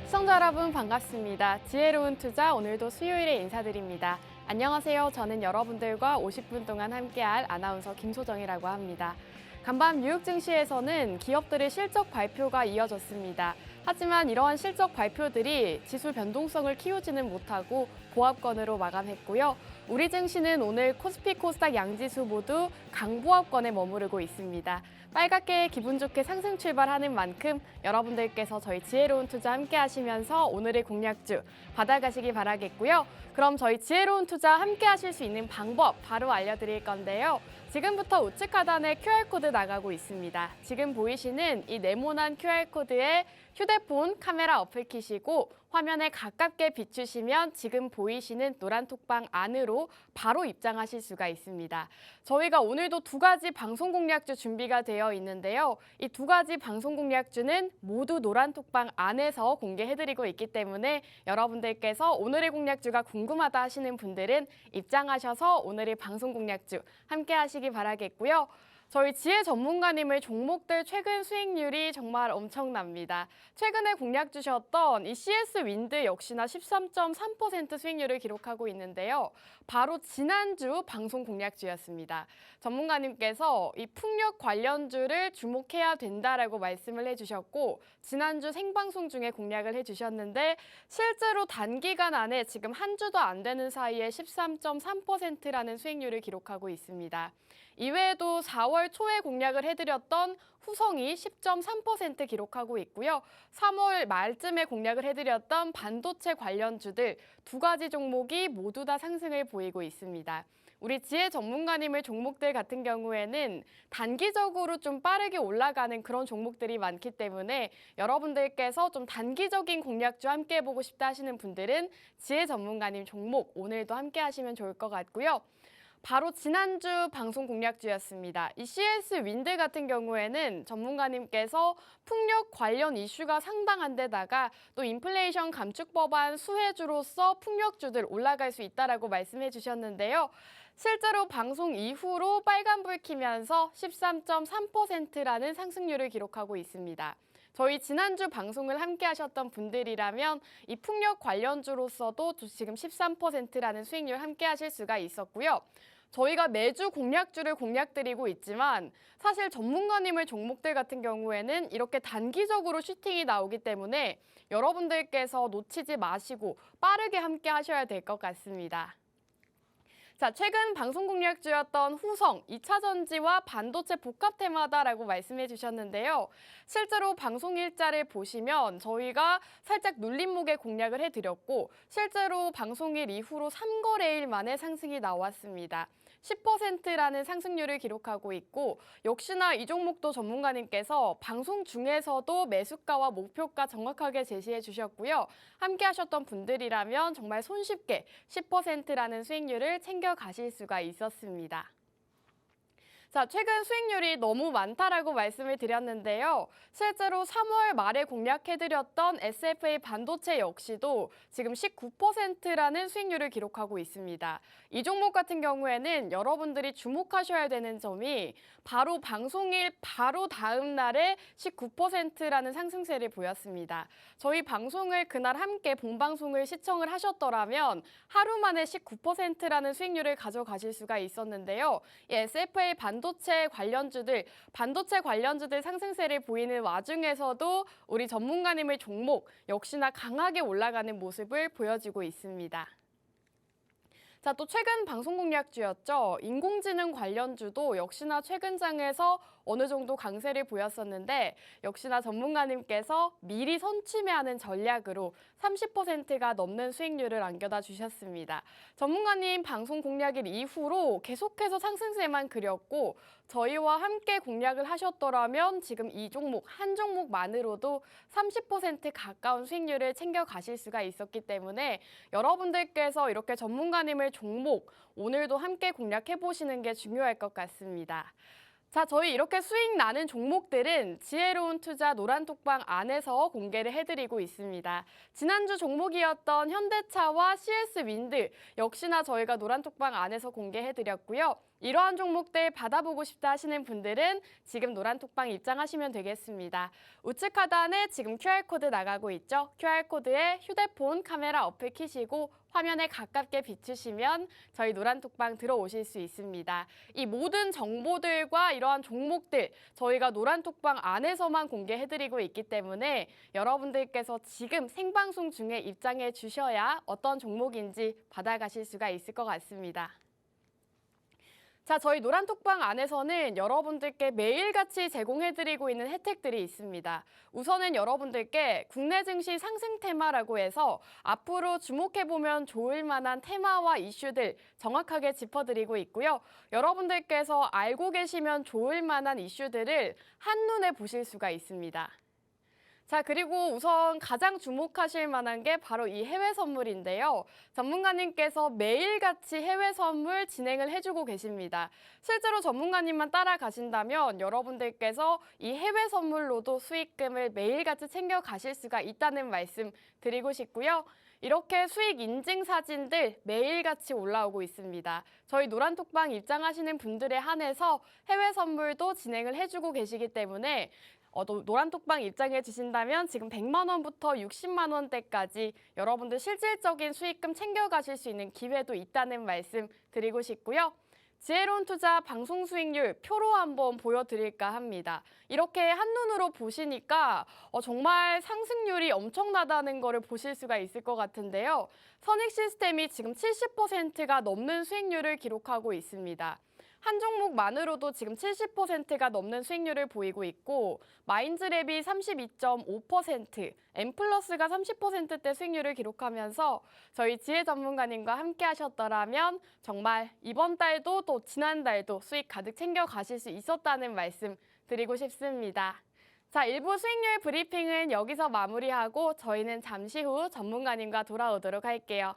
시청자 여러분 반갑습니다. 지혜로운 투자 오늘도 수요일에 인사드립니다. 안녕하세요. 저는 여러분들과 50분 동안 함께할 아나운서 김소정이라고 합니다. 간밤 뉴욕 증시에서는 기업들의 실적 발표가 이어졌습니다. 하지만 이러한 실적 발표들이 지수 변동성을 키우지는 못하고 보합권으로 마감했고요. 우리 증시는 오늘 코스피 코스닥 양지수 모두 강보합권에 머무르고 있습니다. 빨갛게 기분 좋게 상승 출발하는 만큼 여러분들께서 저희 지혜로운 투자 함께 하시면서 오늘의 공략주 받아가시기 바라겠고요. 그럼 저희 지혜로운 투자 함께 하실 수 있는 방법 바로 알려드릴 건데요. 지금부터 우측 하단에 QR코드 나가고 있습니다. 지금 보이시는 이 네모난 QR코드에 휴대폰 카메라 어플 키시고 화면에 가깝게 비추시면 지금 보이시는 노란 톡방 안으로 바로 입장하실 수가 있습니다. 저희가 오늘도 두 가지 방송 공략주 준비가 되어 있는데요. 이 두 가지 방송 공략주는 모두 노란 톡방 안에서 공개해드리고 있기 때문에 여러분들께서 오늘의 공략주가 궁금하다 하시는 분들은 입장하셔서 오늘의 방송 공략주 함께 하시기 바라겠고요. 저희 지혜 전문가님의 종목들 최근 수익률이 정말 엄청납니다. 최근에 공략 주셨던 이 CS 윈드 역시나 13.3% 수익률을 기록하고 있는데요. 바로 지난주 방송 공략주였습니다. 전문가님께서 이 풍력 관련주를 주목해야 된다라고 말씀을 해주셨고 지난주 생방송 중에 공략을 해주셨는데 실제로 단기간 안에 지금 한 주도 안 되는 사이에 13.3%라는 수익률을 기록하고 있습니다. 이외에도 4월 초에 공략을 해드렸던 후성이 10.3% 기록하고 있고요. 3월 말쯤에 공략을 해드렸던 반도체 관련주들 두 가지 종목이 모두 다 상승을 보이고 있습니다. 우리 지혜 전문가님의 종목들 같은 경우에는 단기적으로 좀 빠르게 올라가는 그런 종목들이 많기 때문에 여러분들께서 좀 단기적인 공략주 함께 해보고 싶다 하시는 분들은 지혜 전문가님 종목 오늘도 함께 하시면 좋을 것 같고요. 바로 지난주 방송 공략주였습니다. 이 CS 윈드 같은 경우에는 전문가님께서 풍력 관련 이슈가 상당한 데다가 또 인플레이션 감축 법안 수혜주로서 풍력주들 올라갈 수 있다라고 말씀해 주셨는데요. 실제로 방송 이후로 빨간불 켜면서 13.3%라는 상승률을 기록하고 있습니다. 저희 지난주 방송을 함께 하셨던 분들이라면 이 풍력 관련주로서도 지금 13%라는 수익률 함께 하실 수가 있었고요. 저희가 매주 공략주를 공략드리고 있지만 사실 전문가님의 종목들 같은 경우에는 이렇게 단기적으로 슈팅이 나오기 때문에 여러분들께서 놓치지 마시고 빠르게 함께 하셔야 될 것 같습니다. 자, 최근 방송 공략주였던 후성, 2차 전지와 반도체 복합 테마다라고 말씀해 주셨는데요. 실제로 방송 일자를 보시면 저희가 살짝 눌림목에 공략을 해드렸고 실제로 방송일 이후로 3거래일 만에 상승이 나왔습니다. 10%라는 상승률을 기록하고 있고 역시나 이 종목도 전문가님께서 방송 중에서도 매수가와 목표가 정확하게 제시해 주셨고요. 함께 하셨던 분들이라면 정말 손쉽게 10%라는 수익률을 챙겨가실 수가 있었습니다. 자, 최근 수익률이 너무 많다라고 말씀을 드렸는데요. 실제로 3월 말에 공략해드렸던 SFA 반도체 역시도 지금 19%라는 수익률을 기록하고 있습니다. 이 종목 같은 경우에는 여러분들이 주목하셔야 되는 점이 바로 방송일 바로 다음 날에 19%라는 상승세를 보였습니다. 저희 방송을 그날 함께 본방송을 시청을 하셨더라면 하루 만에 19%라는 수익률을 가져가실 수가 있었는데요. 이 SFA 반도체 관련주들 상승세를 보이는 와중에서도 우리 전문가님의 종목 역시나 강하게 올라가는 모습을 보여주고 있습니다. 자, 또 최근 방송 공략주였죠. 인공지능 관련주도 역시나 최근 장에서 어느 정도 강세를 보였었는데 역시나 전문가님께서 미리 선취매하는 전략으로 30%가 넘는 수익률을 안겨다 주셨습니다. 전문가님 방송 공략일 이후로 계속해서 상승세만 그렸고 저희와 함께 공략을 하셨더라면 지금 이 종목, 한 종목만으로도 30% 가까운 수익률을 챙겨가실 수가 있었기 때문에 여러분들께서 이렇게 전문가님의 종목 오늘도 함께 공략해보시는 게 중요할 것 같습니다. 자, 저희 이렇게 수익 나는 종목들은 지혜로운 투자 노란톡방 안에서 공개를 해드리고 있습니다. 지난주 종목이었던 현대차와 CS윈드 역시나 저희가 노란톡방 안에서 공개해드렸고요. 이러한 종목들 받아보고 싶다 하시는 분들은 지금 노란톡방 입장하시면 되겠습니다. 우측 하단에 지금 QR코드 나가고 있죠. QR코드에 휴대폰 카메라 어플 켜시고 화면에 가깝게 비추시면 저희 노란톡방 들어오실 수 있습니다. 이 모든 정보들과 이러한 종목들 저희가 노란톡방 안에서만 공개해드리고 있기 때문에 여러분들께서 지금 생방송 중에 입장해 주셔야 어떤 종목인지 받아가실 수가 있을 것 같습니다. 자, 저희 노란톡방 안에서는 여러분들께 매일같이 제공해드리고 있는 혜택들이 있습니다. 우선은 여러분들께 국내 증시 상승 테마라고 해서 앞으로 주목해보면 좋을 만한 테마와 이슈들 정확하게 짚어드리고 있고요. 여러분들께서 알고 계시면 좋을 만한 이슈들을 한눈에 보실 수가 있습니다. 자, 그리고 우선 가장 주목하실 만한 게 바로 이 해외 선물인데요. 전문가님께서 매일같이 해외 선물 진행을 해주고 계십니다. 실제로 전문가님만 따라가신다면 여러분들께서 이 해외 선물로도 수익금을 매일같이 챙겨가실 수가 있다는 말씀 드리고 싶고요. 이렇게 수익 인증 사진들 매일같이 올라오고 있습니다. 저희 노란톡방 입장하시는 분들에 한해서 해외 선물도 진행을 해주고 계시기 때문에 노란톡방 입장해 주신다면 지금 100만 원부터 60만 원대까지 여러분들 실질적인 수익금 챙겨가실 수 있는 기회도 있다는 말씀 드리고 싶고요. 지혜로운 투자 방송 수익률 표로 한번 보여드릴까 합니다. 이렇게 한눈으로 보시니까 정말 상승률이 엄청나다는 거를 보실 수가 있을 것 같은데요. 선익 시스템이 지금 70%가 넘는 수익률을 기록하고 있습니다. 한 종목만으로도 지금 70%가 넘는 수익률을 보이고 있고 마인즈랩이 32.5%, 엠플러스가 30%대 수익률을 기록하면서 저희 지혜 전문가님과 함께 하셨더라면 정말 이번 달도 또 지난달도 수익 가득 챙겨가실 수 있었다는 말씀 드리고 싶습니다. 자, 일부 수익률 브리핑은 여기서 마무리하고 저희는 잠시 후 전문가님과 돌아오도록 할게요.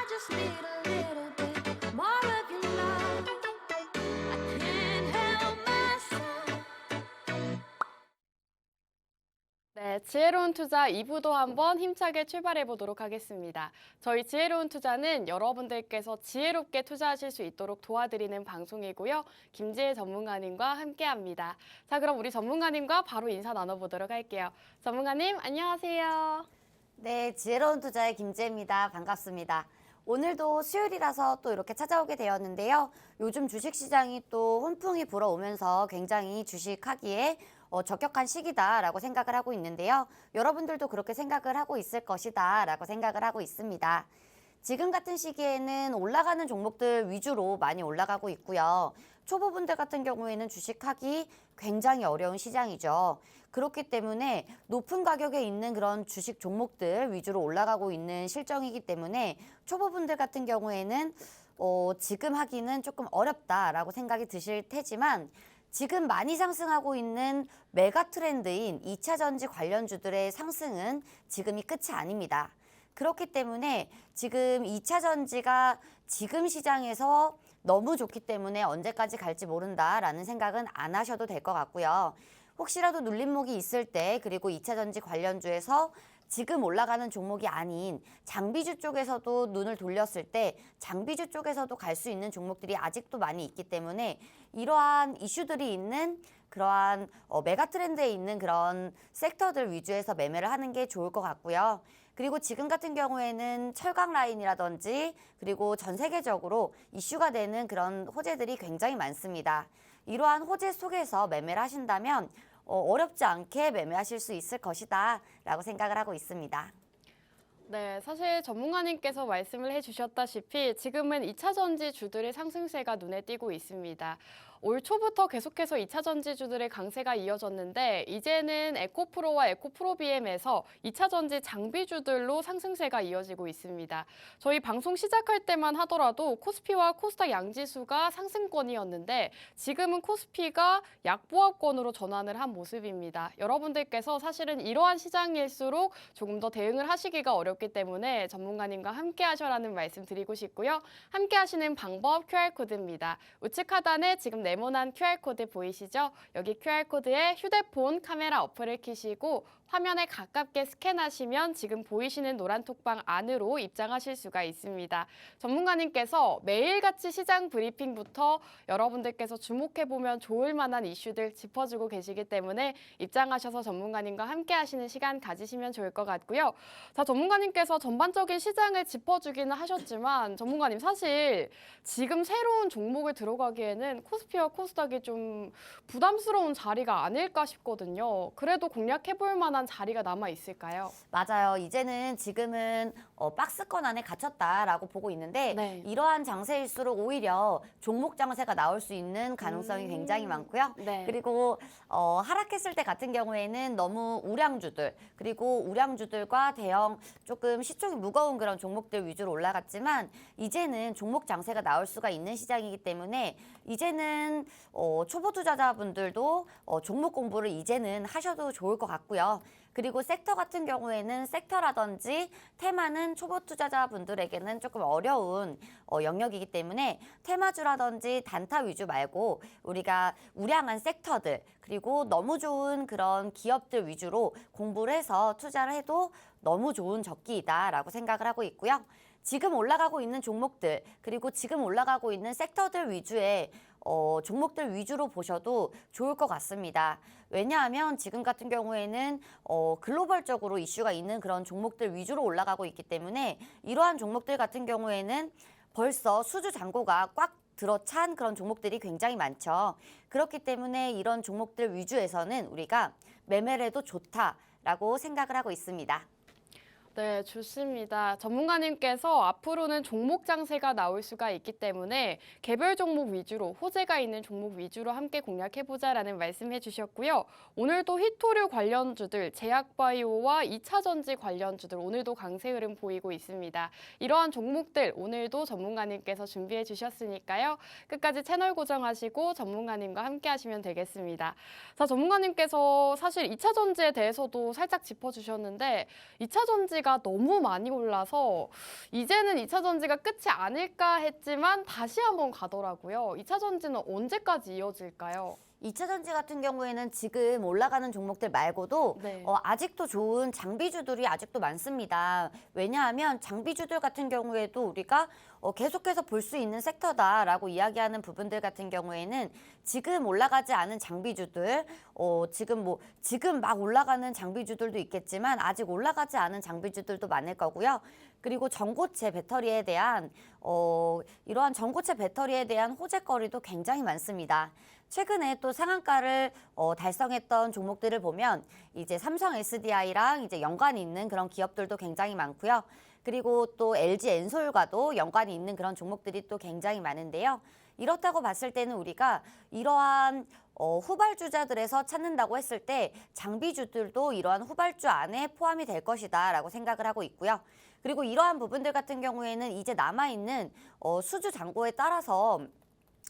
just need a little bit more of your love. I can't help myself. 네, 지혜로운 투자 2부도 한번 힘차게 출발해 보도록 하겠습니다. 저희 지혜로운 투자는 여러분들께서 지혜롭게 투자하실 수 있도록 도와드리는 방송이고요. 김지혜 전문가님과 함께합니다. 자, 그럼 우리 전문가님과 바로 인사 나눠보도록 할게요. 전문가님, 안녕하세요. 네, 지혜로운 투자의 김지혜입니다. 반갑습니다. 오늘도 수요일이라서 또 이렇게 찾아오게 되었는데요. 요즘 주식시장이 또 훈풍이 불어오면서 굉장히 주식하기에 적격한 시기다라고 생각을 하고 있는데요. 여러분들도 그렇게 생각을 하고 있을 것이다 라고 생각을 하고 있습니다. 지금 같은 시기에는 올라가는 종목들 위주로 많이 올라가고 있고요. 초보분들 같은 경우에는 주식하기 굉장히 어려운 시장이죠. 그렇기 때문에 높은 가격에 있는 그런 주식 종목들 위주로 올라가고 있는 실정이기 때문에 초보분들 같은 경우에는 지금 하기는 조금 어렵다라고 생각이 드실 테지만 지금 많이 상승하고 있는 메가 트렌드인 2차 전지 관련주들의 상승은 지금이 끝이 아닙니다. 그렇기 때문에 지금 2차 전지가 지금 시장에서 너무 좋기 때문에 언제까지 갈지 모른다라는 생각은 안 하셔도 될 것 같고요. 혹시라도 눌림목이 있을 때 그리고 2차 전지 관련주에서 지금 올라가는 종목이 아닌 장비주 쪽에서도 눈을 돌렸을 때 장비주 쪽에서도 갈 수 있는 종목들이 아직도 많이 있기 때문에 이러한 이슈들이 있는 그러한 메가 트렌드에 있는 그런 섹터들 위주에서 매매를 하는 게 좋을 것 같고요. 그리고 지금 같은 경우에는 철강 라인이라든지 그리고 전 세계적으로 이슈가 되는 그런 호재들이 굉장히 많습니다. 이러한 호재 속에서 매매를 하신다면 어렵지 않게 매매하실 수 있을 것이다 라고 생각을 하고 있습니다. 네, 사실 전문가님께서 말씀을 해주셨다시피 지금은 2차 전지주들의 상승세가 눈에 띄고 있습니다. 올 초부터 계속해서 2차 전지주들의 강세가 이어졌는데 이제는 에코프로와 에코프로비엠에서 2차 전지 장비주들로 상승세가 이어지고 있습니다. 저희 방송 시작할 때만 하더라도 코스피와 코스닥 양지수가 상승권이었는데 지금은 코스피가 약보합권으로 전환을 한 모습입니다. 여러분들께서 사실은 이러한 시장일수록 조금 더 대응을 하시기가 어렵기 때문에 전문가님과 함께 하셔라는 말씀 드리고 싶고요. 함께 하시는 방법 QR코드입니다. 우측 하단에 지금 네모난 QR코드 보이시죠? 여기 QR코드에 휴대폰 카메라 어플을 켜시고 화면에 가깝게 스캔하시면 지금 보이시는 노란 톡방 안으로 입장하실 수가 있습니다. 전문가님께서 매일같이 시장 브리핑부터 여러분들께서 주목해보면 좋을 만한 이슈들 짚어주고 계시기 때문에 입장하셔서 전문가님과 함께 하시는 시간 가지시면 좋을 것 같고요. 자, 전문가님께서 전반적인 시장을 짚어주기는 하셨지만 전문가님 사실 지금 새로운 종목을 들어가기에는 코스피와 코스닥이 좀 부담스러운 자리가 아닐까 싶거든요. 그래도 공략해볼 만한 자리가 남아 있을까요? 맞아요. 이제는 지금은 박스권 안에 갇혔다라고 보고 있는데 네. 이러한 장세일수록 오히려 종목 장세가 나올 수 있는 가능성이 굉장히 많고요. 네. 그리고 하락했을 때 같은 경우에는 너무 우량주들 그리고 우량주들과 대형 조금 시총이 무거운 그런 종목들 위주로 올라갔지만 이제는 종목 장세가 나올 수가 있는 시장이기 때문에 이제는 초보 투자자분들도 종목 공부를 이제는 하셔도 좋을 것 같고요. 그리고 섹터 같은 경우에는 섹터라든지 테마는 초보 투자자분들에게는 조금 어려운 영역이기 때문에 테마주라든지 단타 위주 말고 우리가 우량한 섹터들 그리고 너무 좋은 그런 기업들 위주로 공부를 해서 투자를 해도 너무 좋은 적기이다라고 생각을 하고 있고요. 지금 올라가고 있는 종목들 그리고 지금 올라가고 있는 섹터들 위주의 종목들 위주로 보셔도 좋을 것 같습니다. 왜냐하면 지금 같은 경우에는 글로벌적으로 이슈가 있는 그런 종목들 위주로 올라가고 있기 때문에 이러한 종목들 같은 경우에는 벌써 수주 잔고가 꽉 들어찬 그런 종목들이 굉장히 많죠. 그렇기 때문에 이런 종목들 위주에서는 우리가 매매를 해도 좋다라고 생각을 하고 있습니다. 네, 좋습니다. 전문가님께서 앞으로는 종목 장세가 나올 수가 있기 때문에 개별 종목 위주로, 호재가 있는 종목 위주로 함께 공략해보자라는 말씀해 주셨고요. 오늘도 히토류 관련주들, 제약바이오와 2차 전지 관련주들 오늘도 강세 흐름 보이고 있습니다. 이러한 종목들 오늘도 전문가님께서 준비해 주셨으니까요. 끝까지 채널 고정하시고 전문가님과 함께 하시면 되겠습니다. 자, 전문가님께서 사실 2차 전지에 대해서도 살짝 짚어주셨는데 2차 전지가 너무 많이 올라서 이제는 2차 전지가 끝이 아닐까 했지만 다시 한번 가더라고요. 2차 전지는 언제까지 이어질까요? 2차 전지 같은 경우에는 지금 올라가는 종목들 말고도 네. 아직도 좋은 장비주들이 아직도 많습니다. 왜냐하면 장비주들 같은 경우에도 우리가 계속해서 볼 수 있는 섹터다라고 이야기하는 부분들 같은 경우에는 지금 올라가지 않은 장비주들, 지금 막 올라가는 장비주들도 있겠지만 아직 올라가지 않은 장비주들도 많을 거고요. 그리고 전고체 배터리에 대한 이러한 전고체 배터리에 대한 호재거리도 굉장히 많습니다. 최근에 또 상한가를 달성했던 종목들을 보면 이제 삼성 SDI랑 이제 연관이 있는 그런 기업들도 굉장히 많고요. 그리고 또 LG 엔솔과도 연관이 있는 그런 종목들이 또 굉장히 많은데요. 이렇다고 봤을 때는 우리가 이러한 후발주자들에서 찾는다고 했을 때 장비주들도 이러한 후발주 안에 포함이 될 것이다라고 생각을 하고 있고요. 그리고 이러한 부분들 같은 경우에는 이제 남아있는 수주 잔고에 따라서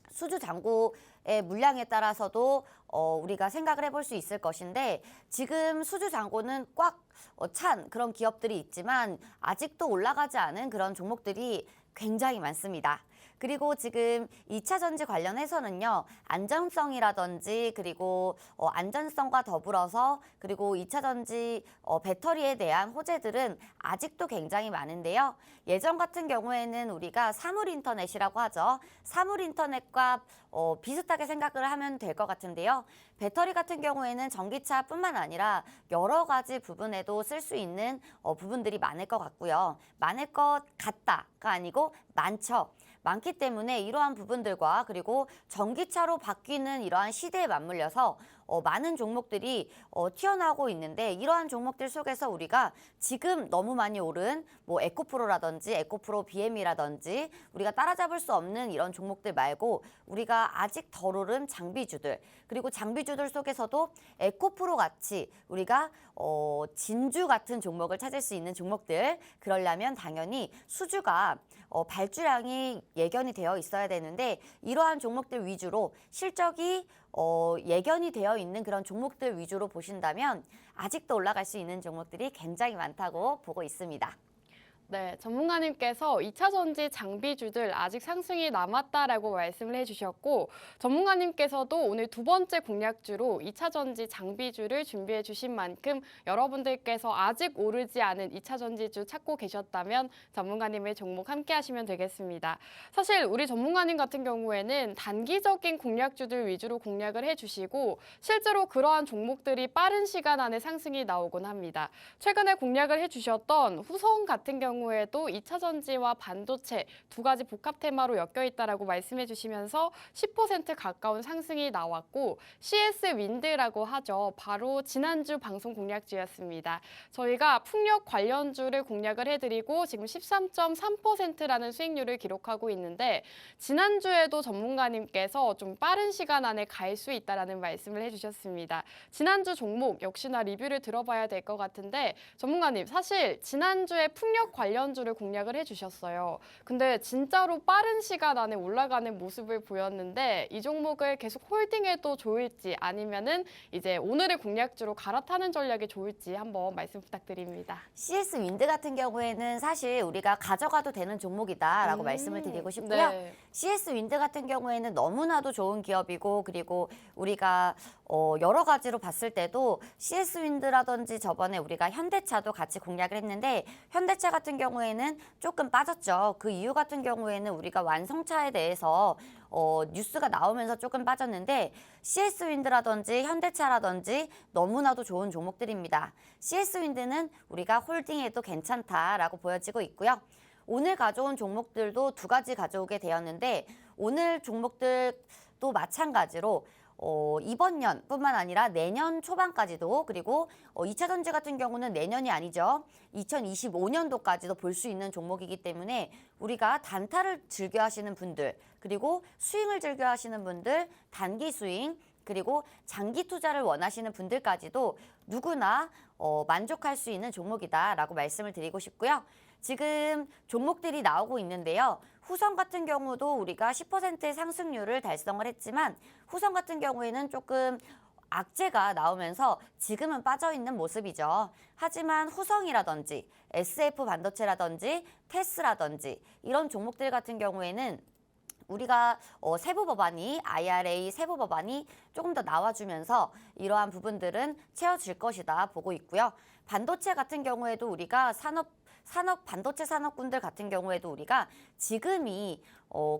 수주 잔고의 물량에 따라서도 우리가 생각을 해볼 수 있을 것인데 지금 수주 잔고는 꽉 찬 그런 기업들이 있지만 아직도 올라가지 않은 그런 종목들이 굉장히 많습니다. 그리고 지금 2차 전지 관련해서는요. 안정성이라든지 그리고 안전성과 더불어서 그리고 2차 전지 배터리에 대한 호재들은 아직도 굉장히 많은데요. 예전 같은 경우에는 우리가 사물인터넷이라고 하죠. 사물인터넷과 비슷하게 생각을 하면 될 것 같은데요. 배터리 같은 경우에는 전기차뿐만 아니라 여러 가지 부분에도 쓸 수 있는 부분들이 많을 것 같고요. 많을 것 같다가 아니고 많죠. 많기 때문에 이러한 부분들과 그리고 전기차로 바뀌는 이러한 시대에 맞물려서 많은 종목들이 튀어나오고 있는데 이러한 종목들 속에서 우리가 지금 너무 많이 오른 뭐 에코프로라든지 에코프로 BM이라든지 우리가 따라잡을 수 없는 이런 종목들 말고 우리가 아직 덜 오른 장비주들 그리고 장비주들 속에서도 에코프로 같이 우리가 진주 같은 종목을 찾을 수 있는 종목들 그러려면 당연히 수주가 발주량이 예견이 되어 있어야 되는데 이러한 종목들 위주로 실적이 예견이 되어 있는 그런 종목들 위주로 보신다면 아직도 올라갈 수 있는 종목들이 굉장히 많다고 보고 있습니다. 네, 전문가님께서 2차 전지 장비주들 아직 상승이 남았다라고 말씀을 해주셨고 전문가님께서도 오늘 두 번째 공략주로 2차 전지 장비주를 준비해 주신 만큼 여러분들께서 아직 오르지 않은 2차 전지주 찾고 계셨다면 전문가님의 종목 함께 하시면 되겠습니다. 사실 우리 전문가님 같은 경우에는 단기적인 공략주들 위주로 공략을 해주시고 실제로 그러한 종목들이 빠른 시간 안에 상승이 나오곤 합니다. 최근에 공략을 해주셨던 후성 같은 경우에도 2차 전지와 반도체 두 가지 복합 테마로 엮여 있다라고 말씀해 주시면서 10% 가까운 상승이 나왔고 CS 윈드라고 하죠. 바로 지난주 방송 공략주였습니다. 저희가 풍력 관련주를 공략을 해드리고 지금 13.3%라는 수익률을 기록하고 있는데 지난주에도 전문가님께서 좀 빠른 시간 안에 갈 수 있다라는 말씀을 해주셨습니다. 지난주 종목 역시나 리뷰를 들어봐야 될 것 같은데 전문가님 사실 지난주에 풍력 관련주를 공략을 해주셨어요. 근데 진짜로 빠른 시간 안에 올라가는 모습을 보였는데 이 종목을 계속 홀딩해도 좋을지 아니면은 이제 오늘의 공략주로 갈아타는 전략이 좋을지 한번 말씀 부탁드립니다. CS 윈드 같은 경우에는 사실 우리가 가져가도 되는 종목이다라고 말씀을 드리고 싶고요. 네. CS 윈드 같은 경우에는 너무나도 좋은 기업이고 그리고 우리가 여러 가지로 봤을 때도 CS 윈드라든지 저번에 우리가 현대차도 같이 공략을 했는데 현대차 같은 경우에는 조금 빠졌죠. 그 이유 같은 경우에는 우리가 완성차에 대해서 뉴스가 나오면서 조금 빠졌는데 CS 윈드라든지 현대차라든지 너무나도 좋은 종목들입니다. CS 윈드는 우리가 홀딩해도 괜찮다라고 보여지고 있고요. 오늘 가져온 종목들도 두 가지 가져오게 되었는데 오늘 종목들도 마찬가지로 이번 년뿐만 아니라 내년 초반까지도 그리고 2차 전지 같은 경우는 내년이 아니죠. 2025년도까지도 볼 수 있는 종목이기 때문에 우리가 단타를 즐겨 하시는 분들 그리고 스윙을 즐겨 하시는 분들 단기 스윙 그리고 장기 투자를 원하시는 분들까지도 누구나 만족할 수 있는 종목이다라고 말씀을 드리고 싶고요. 지금 종목들이 나오고 있는데요. 후성 같은 경우도 우리가 10%의 상승률을 달성을 했지만 후성 같은 경우에는 조금 악재가 나오면서 지금은 빠져있는 모습이죠. 하지만 후성이라든지 SF 반도체라든지 테스라든지 이런 종목들 같은 경우에는 우리가 세부 법안이 IRA 세부 법안이 조금 더 나와주면서 이러한 부분들은 채워질 것이다 보고 있고요. 반도체 같은 경우에도 우리가 반도체 산업군들 같은 경우에도 우리가 지금이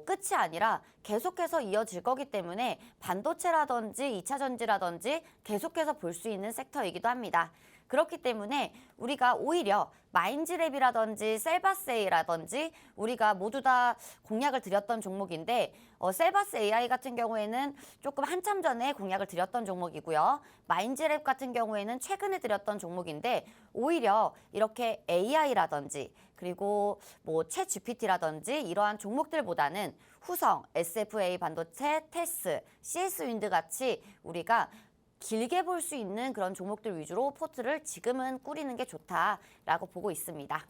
끝이 아니라 계속해서 이어질 거기 때문에 반도체라든지 2차 전지라든지 계속해서 볼 수 있는 섹터이기도 합니다. 그렇기 때문에 우리가 오히려 마인즈랩이라든지 셀바스A라든지 우리가 모두 다 공략을 드렸던 종목인데 셀바스 AI 같은 경우에는 조금 한참 전에 공략을 드렸던 종목이고요. 마인즈랩 같은 경우에는 최근에 드렸던 종목인데 오히려 이렇게 AI라든지 그리고 뭐 챗 GPT라든지 이러한 종목들보다는 후성, SFA 반도체, 테스, CS 윈드 같이 우리가 길게 볼 수 있는 그런 종목들 위주로 포트를 지금은 꾸리는 게 좋다라고 보고 있습니다.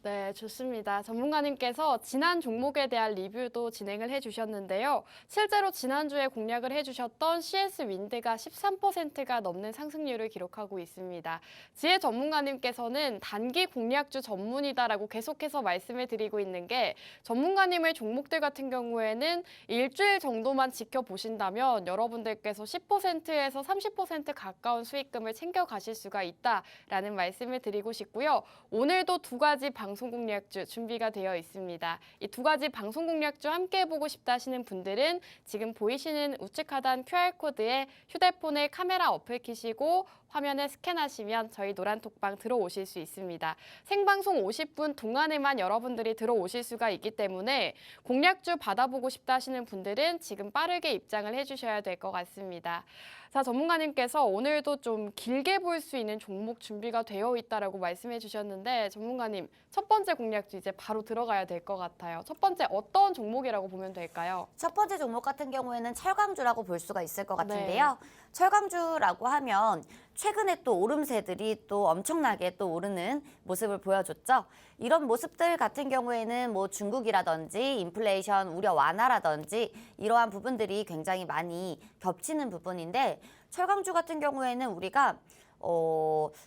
네, 좋습니다. 전문가님께서 지난 종목에 대한 리뷰도 진행을 해주셨는데요. 실제로 지난주에 공략을 해주셨던 CS 윈드가 13%가 넘는 상승률을 기록하고 있습니다. 지혜 전문가님께서는 단기 공략주 전문이다라고 계속해서 말씀을 드리고 있는 게 전문가님의 종목들 같은 경우에는 일주일 정도만 지켜보신다면 여러분들께서 10%에서 30% 가까운 수익금을 챙겨가실 수가 있다라는 말씀을 드리고 싶고요. 오늘도 두 가지 방송 공략주 준비가 되어 있습니다. 이 두 가지 방송 공략주 함께 보고 싶다 하시는 분들은 지금 보이시는 우측 하단 QR코드에 휴대폰에 카메라 어플 키시고 화면을 스캔하시면 저희 노란톡방 들어오실 수 있습니다. 생방송 50분 동안에만 여러분들이 들어오실 수가 있기 때문에 공략주 받아보고 싶다 하시는 분들은 지금 빠르게 입장을 해주셔야 될 것 같습니다. 자, 전문가님께서 오늘도 좀 길게 볼 수 있는 종목 준비가 되어 있다라고 말씀해 주셨는데 전문가님 첫 번째 공략주 이제 바로 들어가야 될 것 같아요. 첫 번째 어떤 종목이라고 보면 될까요? 첫 번째 종목 같은 경우에는 철강주라고 볼 수가 있을 것 같은데요. 철강주라고 하면 최근에 또 오름세들이 또 엄청나게 또 오르는 모습을 보여줬죠. 이런 모습들 같은 경우에는 뭐 중국이라든지 인플레이션 우려 완화라든지 이러한 부분들이 굉장히 많이 겹치는 부분인데 철강주 같은 경우에는 우리가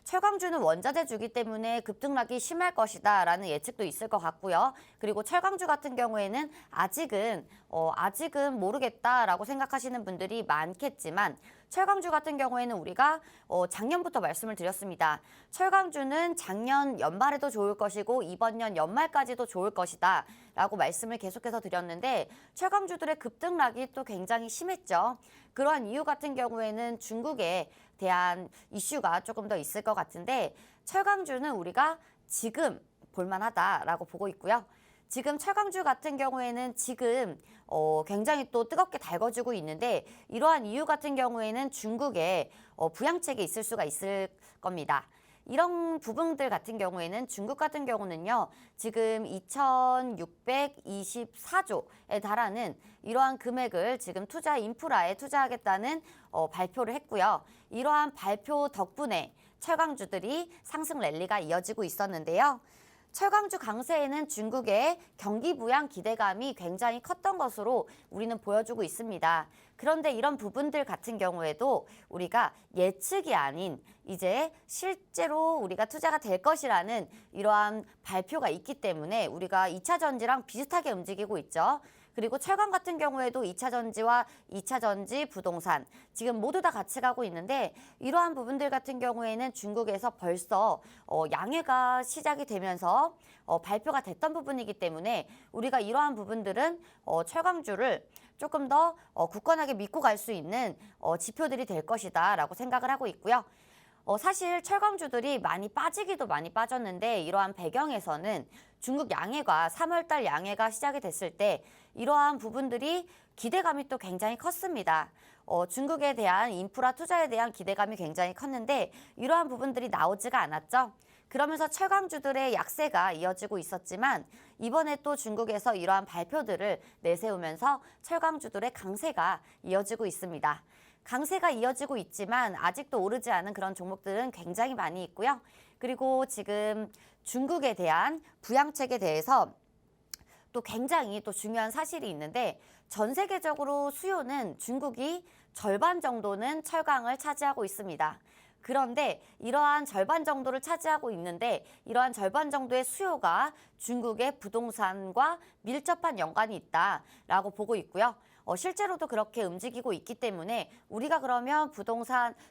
철강주는 원자재주기 때문에 급등락이 심할 것이다라는 예측도 있을 것 같고요. 그리고 철강주 같은 경우에는 아직은 모르겠다라고 생각하시는 분들이 많겠지만 철강주 같은 경우에는 우리가 작년부터 말씀을 드렸습니다. 철강주는 작년 연말에도 좋을 것이고 이번 년 연말까지도 좋을 것이다 라고 말씀을 계속해서 드렸는데 철강주들의 급등락이 또 굉장히 심했죠. 그러한 이유 같은 경우에는 중국에 대한 이슈가 조금 더 있을 것 같은데 철강주는 우리가 지금 볼만하다라고 보고 있고요. 지금 철강주 같은 경우에는 지금 굉장히 또 뜨겁게 달궈지고 있는데 이러한 이유 같은 경우에는 중국의 부양책이 있을 수가 있을 겁니다. 이런 부분들 같은 경우에는 중국 같은 경우는요. 지금 2,624조에 달하는 이러한 금액을 지금 인프라에 투자하겠다는 발표를 했고요. 이러한 발표 덕분에 철강주들이 상승 랠리가 이어지고 있었는데요. 철강주 강세에는 중국의 경기 부양 기대감이 굉장히 컸던 것으로 우리는 보여주고 있습니다. 그런데 이런 부분들 같은 경우에도 우리가 예측이 아닌 이제 실제로 우리가 투자가 될 것이라는 이러한 발표가 있기 때문에 우리가 2차 전지랑 비슷하게 움직이고 있죠. 그리고 철강 같은 경우에도 2차 전지와 2차 전지, 부동산 지금 모두 다 같이 가고 있는데 이러한 부분들 같은 경우에는 중국에서 벌써 양해가 시작이 되면서 발표가 됐던 부분이기 때문에 우리가 이러한 부분들은 철강주를 조금 더 굳건하게 믿고 갈 수 있는 지표들이 될 것이다 라고 생각을 하고 있고요. 사실 철강주들이 많이 빠지기도 많이 빠졌는데 이러한 배경에서는 중국 양해가 3월달 양해가 시작이 됐을 때 이러한 부분들이 기대감이 또 굉장히 컸습니다. 중국에 대한 인프라 투자에 대한 기대감이 굉장히 컸는데 이러한 부분들이 나오지가 않았죠. 그러면서 철강주들의 약세가 이어지고 있었지만 이번에 또 중국에서 이러한 발표들을 내세우면서 철강주들의 강세가 이어지고 있습니다. 강세가 이어지고 있지만 아직도 오르지 않은 그런 종목들은 굉장히 많이 있고요. 그리고 지금 중국에 대한 부양책에 대해서 또 굉장히 또 중요한 사실이 있는데 전 세계적으로 수요는 중국이 절반 정도는 철강을 차지하고 있습니다. 그런데 이러한 절반 정도를 차지하고 있는데 이러한 절반 정도의 수요가 중국의 부동산과 밀접한 연관이 있다라고 보고 있고요. 실제로도 그렇게 움직이고 있기 때문에 우리가 그러면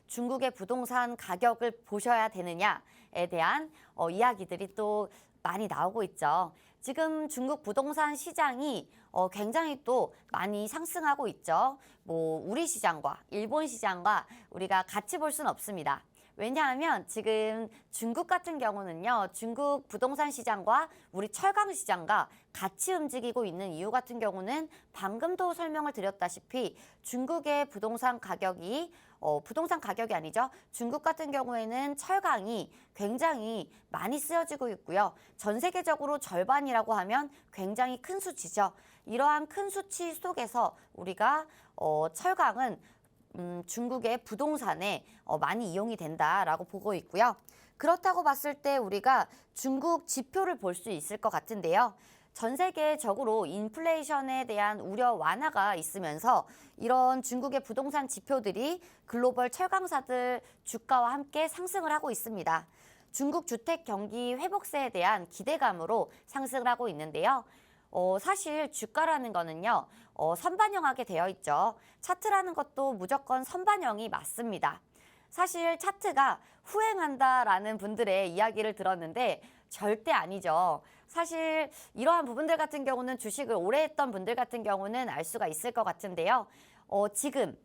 중국의 부동산 가격을 보셔야 되느냐에 대한 이야기들이 또 많이 나오고 있죠. 지금 중국 부동산 시장이 굉장히 또 많이 상승하고 있죠. 뭐 우리 시장과 일본 시장과 우리가 같이 볼 수는 없습니다. 왜냐하면 지금 중국 같은 경우는요. 중국 부동산 시장과 우리 철강 시장과 같이 움직이고 있는 이유 같은 경우는 방금도 설명을 드렸다시피 중국의 부동산 가격이 아니죠. 중국 같은 경우에는 철강이 굉장히 많이 쓰여지고 있고요. 전 세계적으로 절반이라고 하면 굉장히 큰 수치죠. 이러한 큰 수치 속에서 우리가 철강은 중국의 부동산에 많이 이용이 된다라고 보고 있고요. 그렇다고 봤을 때 우리가 중국 지표를 볼 수 있을 것 같은데요. 전 세계적으로 인플레이션에 대한 우려 완화가 있으면서 이런 중국의 부동산 지표들이 글로벌 철강사들 주가와 함께 상승을 하고 있습니다. 중국 주택 경기 회복세에 대한 기대감으로 상승을 하고 있는데요. 사실 주가라는 거는요, 선반영하게 되어 있죠. 차트라는 것도 무조건 선반영이 맞습니다. 사실 차트가 후행한다라는 분들의 이야기를 들었는데 절대 아니죠. 사실 이러한 부분들 같은 경우는 주식을 오래 했던 분들 같은 경우는 알 수가 있을 것 같은데요. 지금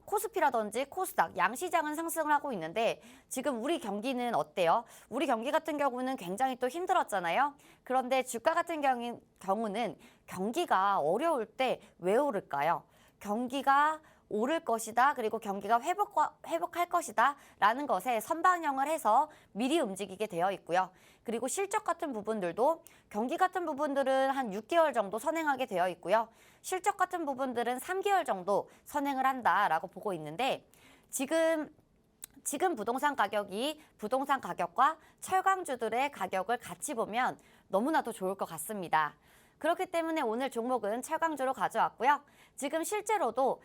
코스피라든지 코스닥 양시장은 상승을 하고 있는데 지금 우리 경기는 어때요? 우리 경기 같은 경우는 굉장히 또 힘들었잖아요. 그런데 주가 같은 경우는 경기가 어려울 때 왜 오를까요? 경기가 오를 것이다. 그리고 경기가 회복할 것이다. 라는 것에 선반영을 해서 미리 움직이게 되어 있고요. 그리고 실적 같은 부분들도 경기 같은 부분들은 한 6개월 정도 선행하게 되어 있고요. 실적 같은 부분들은 3개월 정도 선행을 한다라고 보고 있는데 지금 부동산 가격과 철강주들의 가격을 같이 보면 너무나도 좋을 것 같습니다. 그렇기 때문에 오늘 종목은 철강주로 가져왔고요. 지금 실제로도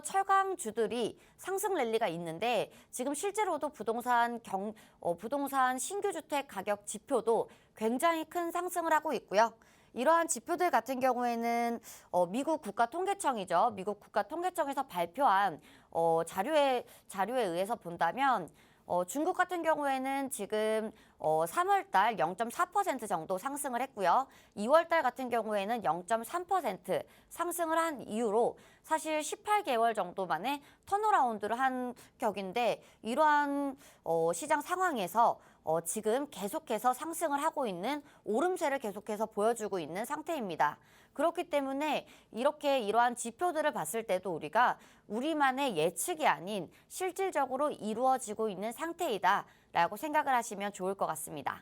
철강주들이 상승 랠리가 있는데 지금 실제로도 부동산 신규 주택 가격 지표도 굉장히 큰 상승을 하고 있고요. 이러한 지표들 같은 경우에는 미국 국가통계청이죠. 미국 국가통계청에서 발표한 자료에 의해서 본다면 중국 같은 경우에는 지금 3월 달 0.4% 정도 상승을 했고요. 2월 달 같은 경우에는 0.3% 상승을 한 이후로 사실 18개월 정도 만에 턴어라운드를 한 격인데 이러한 시장 상황에서 지금 계속해서 상승을 하고 있는 오름세를 계속해서 보여주고 있는 상태입니다. 그렇기 때문에 이러한 지표들을 봤을 때도 우리가 우리만의 예측이 아닌 실질적으로 이루어지고 있는 상태이다라고 생각을 하시면 좋을 것 같습니다.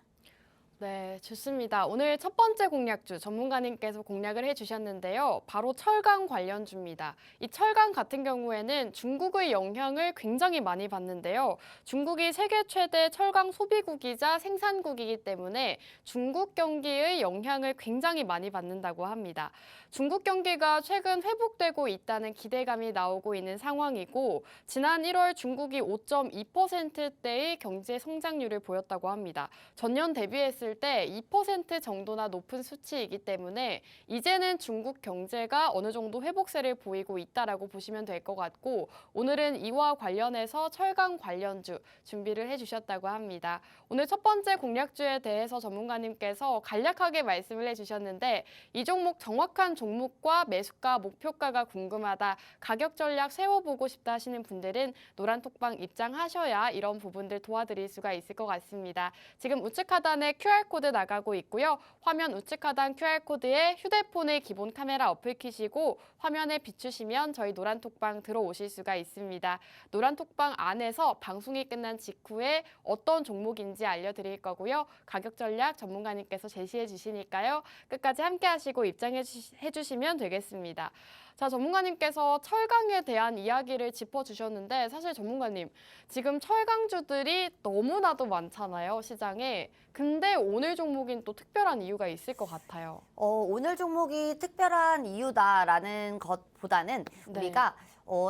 네, 좋습니다. 오늘 첫 번째 공략주 전문가님께서 공략을 해주셨는데요. 바로 철강 관련주입니다. 이 철강 같은 경우에는 중국의 영향을 굉장히 많이 받는데요. 중국이 세계 최대 철강 소비국이자 생산국이기 때문에 중국 경기의 영향을 굉장히 많이 받는다고 합니다. 중국 경기가 최근 회복되고 있다는 기대감이 나오고 있는 상황이고 지난 1월 중국이 5.2%대의 경제 성장률을 보였다고 합니다. 전년 대비했을 때 2% 정도나 높은 수치이기 때문에 이제는 중국 경제가 어느 정도 회복세를 보이고 있다라고 보시면 될 것 같고 오늘은 이와 관련해서 철강 관련주 준비를 해주셨다고 합니다. 오늘 첫 번째 공략주에 대해서 전문가님께서 간략하게 말씀을 해주셨는데 이 종목 정확한 종목과 매수가, 목표가가 궁금하다, 가격 전략 세워보고 싶다 하시는 분들은 노란톡방 입장하셔야 이런 부분들 도와드릴 수가 있을 것 같습니다. 지금 우측 하단에 QR코드 나가고 있고요. 화면 우측 하단 QR코드에 휴대폰의 기본 카메라 어플 키시고 화면에 비추시면 저희 노란톡방 들어오실 수가 있습니다. 노란톡방 안에서 방송이 끝난 직후에 어떤 종목인지 알려드릴 거고요. 가격 전략 전문가님께서 제시해 주시니까요. 끝까지 함께 하시고 입장해 주시면 되겠습니다. 자, 전문가님께서 철강에 대한 이야기를 짚어주셨는데 사실 전문가님, 지금 철강주들이 너무나도 많잖아요, 시장에. 근데 오늘 종목인 또 특별한 이유가 있을 것 같아요. 오늘 종목이 특별한 이유다라는 것보다는 네. 우리가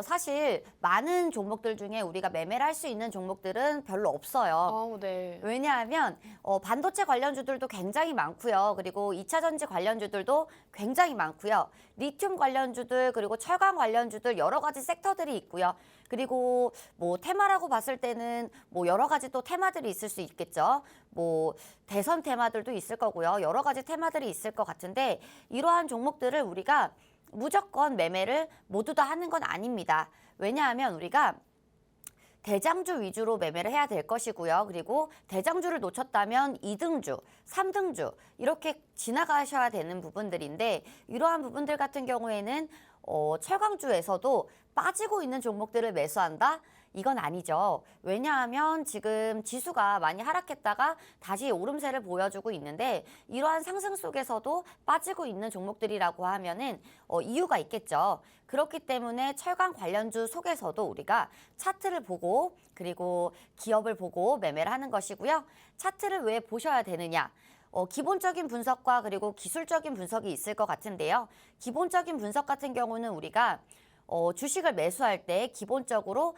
사실 많은 종목들 중에 우리가 매매를 할 수 있는 종목들은 별로 없어요. 네. 왜냐하면 반도체 관련주들도 굉장히 많고요. 그리고 2차 전지 관련주들도 굉장히 많고요. 리튬 관련주들 그리고 철강 관련주들 여러 가지 섹터들이 있고요. 그리고 뭐 테마라고 봤을 때는 뭐 여러 가지 또 테마들이 있을 수 있겠죠. 뭐 대선 테마들도 있을 거고요. 여러 가지 테마들이 있을 것 같은데 이러한 종목들을 우리가 무조건 매매를 모두 다 하는 건 아닙니다. 왜냐하면 우리가 대장주 위주로 매매를 해야 될 것이고요. 그리고 대장주를 놓쳤다면 2등주, 3등주 이렇게 지나가셔야 되는 부분들인데 이러한 부분들 같은 경우에는 철강주에서도 빠지고 있는 종목들을 매수한다? 이건 아니죠. 왜냐하면 지금 지수가 많이 하락했다가 다시 오름세를 보여주고 있는데 이러한 상승 속에서도 빠지고 있는 종목들이라고 하면은 이유가 있겠죠. 그렇기 때문에 철강 관련주 속에서도 우리가 차트를 보고 그리고 기업을 보고 매매를 하는 것이고요. 차트를 왜 보셔야 되느냐? 기본적인 분석과 그리고 기술적인 분석이 있을 것 같은데요. 기본적인 분석 같은 경우는 우리가 주식을 매수할 때 기본적으로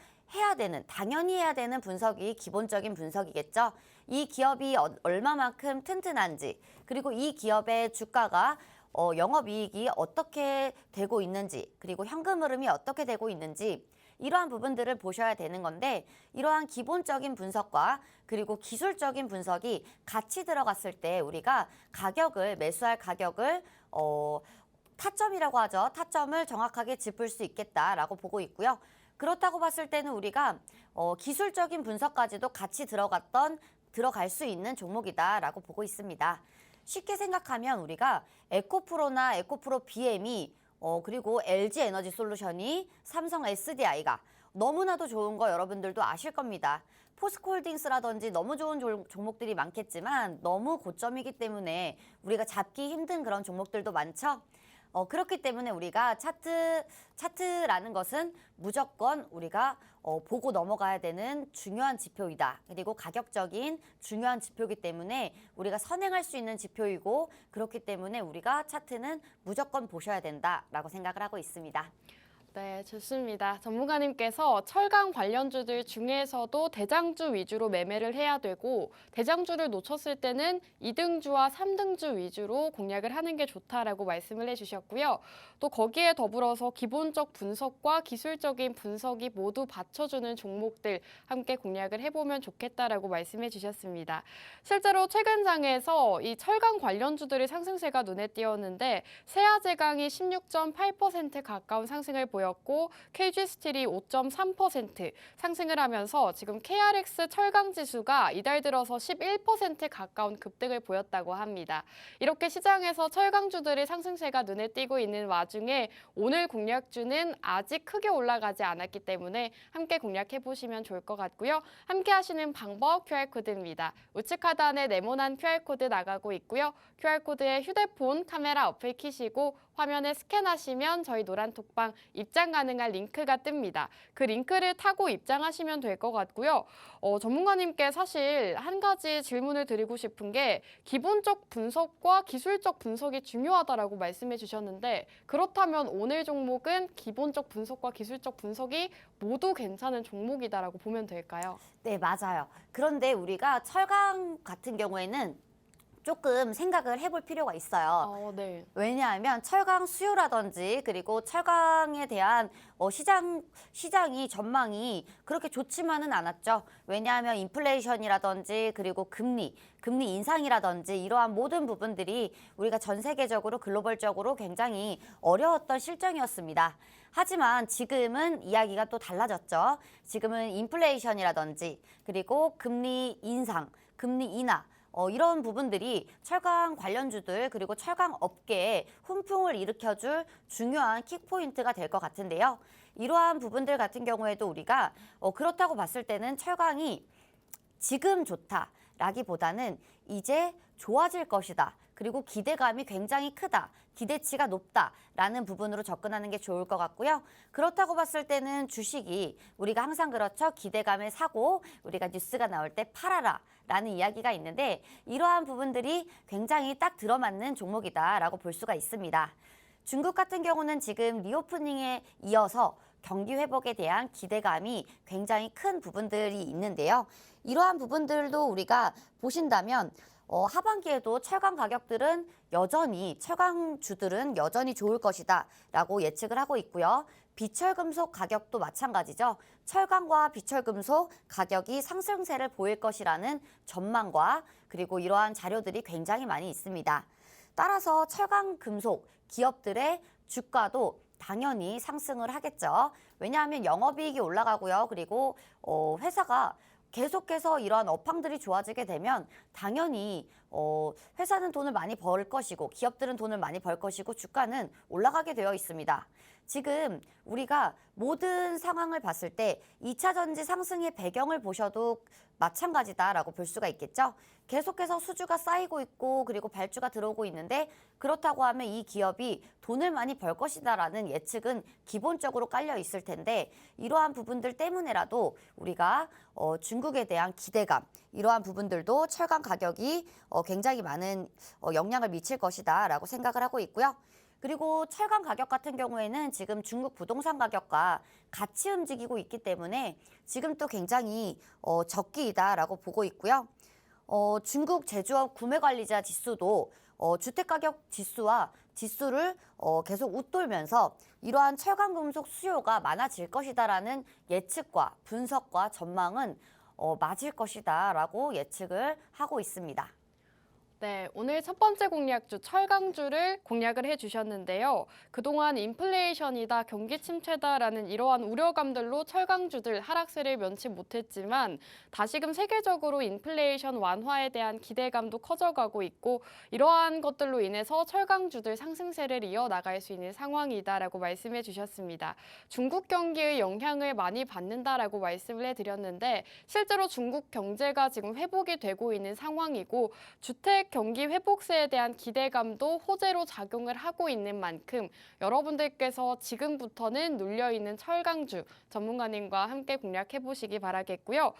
당연히 해야 되는 분석이 기본적인 분석이겠죠. 이 기업이 얼마만큼 튼튼한지, 그리고 이 기업의 주가가 영업이익이 어떻게 되고 있는지, 그리고 현금 흐름이 어떻게 되고 있는지, 이러한 부분들을 보셔야 되는 건데 이러한 기본적인 분석과 그리고 기술적인 분석이 같이 들어갔을 때 우리가 가격을 매수할 가격을 타점이라고 하죠. 타점을 정확하게 짚을 수 있겠다라고 보고 있고요. 그렇다고 봤을 때는 우리가 기술적인 분석까지도 같이 들어갈 수 있는 종목이다라고 보고 있습니다. 쉽게 생각하면 우리가 에코프로나 에코프로 BM이 그리고 LG 에너지 솔루션이 삼성 SDI가 너무나도 좋은 거 여러분들도 아실 겁니다. 포스코홀딩스라든지 너무 좋은 종목들이 많겠지만 너무 고점이기 때문에 우리가 잡기 힘든 그런 종목들도 많죠. 그렇기 때문에 우리가 차트라는 것은 무조건 우리가 보고 넘어가야 되는 중요한 지표이다. 그리고 가격적인 중요한 지표이기 때문에 우리가 선행할 수 있는 지표이고 그렇기 때문에 우리가 차트는 무조건 보셔야 된다라고 생각을 하고 있습니다. 네, 좋습니다. 전문가님께서 철강 관련주들 중에서도 대장주 위주로 매매를 해야 되고 대장주를 놓쳤을 때는 2등주와 3등주 위주로 공략을 하는 게 좋다라고 말씀을 해주셨고요. 또 거기에 더불어서 기본적 분석과 기술적인 분석이 모두 받쳐주는 종목들 함께 공략을 해보면 좋겠다라고 말씀해 주셨습니다. 실제로 최근 장에서 이 철강 관련주들의 상승세가 눈에 띄었는데 세아제강이 16.8% 가까운 상승을 보였고 KG스틸이 5.3% 상승을 하면서 지금 KRX 철강지수가 이달 들어서 11% 가까운 급등을 보였다고 합니다. 이렇게 시장에서 철강주들의 상승세가 눈에 띄고 있는 와중에 오늘 공략주는 아직 크게 올라가지 않았기 때문에 함께 공략해보시면 좋을 것 같고요. 함께 하시는 방법 QR코드입니다. 우측 하단에 네모난 QR코드 나가고 있고요. QR코드에 휴대폰 카메라 어플 키시고 화면에 스캔하시면 저희 노란톡방 입장 가능한 링크가 뜹니다. 그 링크를 타고 입장하시면 될 것 같고요. 전문가님께 사실 한 가지 질문을 드리고 싶은 게 기본적 분석과 기술적 분석이 중요하다라고 말씀해 주셨는데 그렇다면 오늘 종목은 기본적 분석과 기술적 분석이 모두 괜찮은 종목이다라고 보면 될까요? 네, 맞아요. 그런데 우리가 철강 같은 경우에는 조금 생각을 해볼 필요가 있어요. 네. 왜냐하면 철강 수요라든지 그리고 철강에 대한 시장이 전망이 그렇게 좋지만은 않았죠. 왜냐하면 인플레이션이라든지 그리고 금리 인상이라든지 이러한 모든 부분들이 우리가 전 세계적으로 글로벌적으로 굉장히 어려웠던 실정이었습니다. 하지만 지금은 이야기가 또 달라졌죠. 지금은 인플레이션이라든지 그리고 금리 인상, 금리 인하 이런 부분들이 철강 관련주들 그리고 철강 업계에 훈풍을 일으켜줄 중요한 킥포인트가 될 것 같은데요. 이러한 부분들 같은 경우에도 우리가 그렇다고 봤을 때는 철강이 지금 좋다라기보다는 이제 좋아질 것이다. 그리고 기대감이 굉장히 크다. 기대치가 높다라는 부분으로 접근하는 게 좋을 것 같고요. 그렇다고 봤을 때는 주식이 우리가 항상 그렇죠. 기대감을 사고 우리가 뉴스가 나올 때 팔아라 라는 이야기가 있는데 이러한 부분들이 굉장히 딱 들어맞는 종목이다라고 볼 수가 있습니다. 중국 같은 경우는 지금 리오프닝에 이어서 경기 회복에 대한 기대감이 굉장히 큰 부분들이 있는데요. 이러한 부분들도 우리가 보신다면 하반기에도 철강 가격들은 철강주들은 여전히 좋을 것이다 라고 예측을 하고 있고요. 비철금속 가격도 마찬가지죠. 철강과 비철금속 가격이 상승세를 보일 것이라는 전망과 그리고 이러한 자료들이 굉장히 많이 있습니다. 따라서 철강금속 기업들의 주가도 당연히 상승을 하겠죠. 왜냐하면 영업이익이 올라가고요. 그리고 회사가 계속해서 이러한 업황들이 좋아지게 되면 당연히 회사는 돈을 많이 벌 것이고 기업들은 돈을 많이 벌 것이고 주가는 올라가게 되어 있습니다. 지금 우리가 모든 상황을 봤을 때 2차 전지 상승의 배경을 보셔도 마찬가지다라고 볼 수가 있겠죠. 계속해서 수주가 쌓이고 있고 그리고 발주가 들어오고 있는데 그렇다고 하면 이 기업이 돈을 많이 벌 것이다라는 예측은 기본적으로 깔려 있을 텐데 이러한 부분들 때문에라도 우리가 중국에 대한 기대감 이러한 부분들도 철강 가격이 굉장히 많은 영향을 미칠 것이다라고 생각을 하고 있고요. 그리고 철강 가격 같은 경우에는 지금 중국 부동산 가격과 같이 움직이고 있기 때문에 지금 또 굉장히 적기이다라고 보고 있고요. 중국 제조업 구매관리자 지수도 주택가격 지수와 지수를 계속 웃돌면서 이러한 철강금속 수요가 많아질 것이다라는 예측과 분석과 전망은 맞을 것이다라고 예측을 하고 있습니다. 네, 오늘 첫 번째 공략주 철강주를 공략을 해주셨는데요. 그동안 인플레이션이다, 경기 침체다라는 이러한 우려감들로 철강주들 하락세를 면치 못했지만 다시금 세계적으로 인플레이션 완화에 대한 기대감도 커져가고 있고 이러한 것들로 인해서 철강주들 상승세를 이어나갈 수 있는 상황이다라고 말씀해 주셨습니다. 중국 경기의 영향을 많이 받는다라고 말씀을 해드렸는데 실제로 중국 경제가 지금 회복이 되고 있는 상황이고 주택 경기 회복세에 대한 기대감도 호재로 작용을 하고 있는 만큼 여러분들께서 지금부터는 눌려있는 철강주 전문가님과 함께 공략해 보시기 바라겠고요.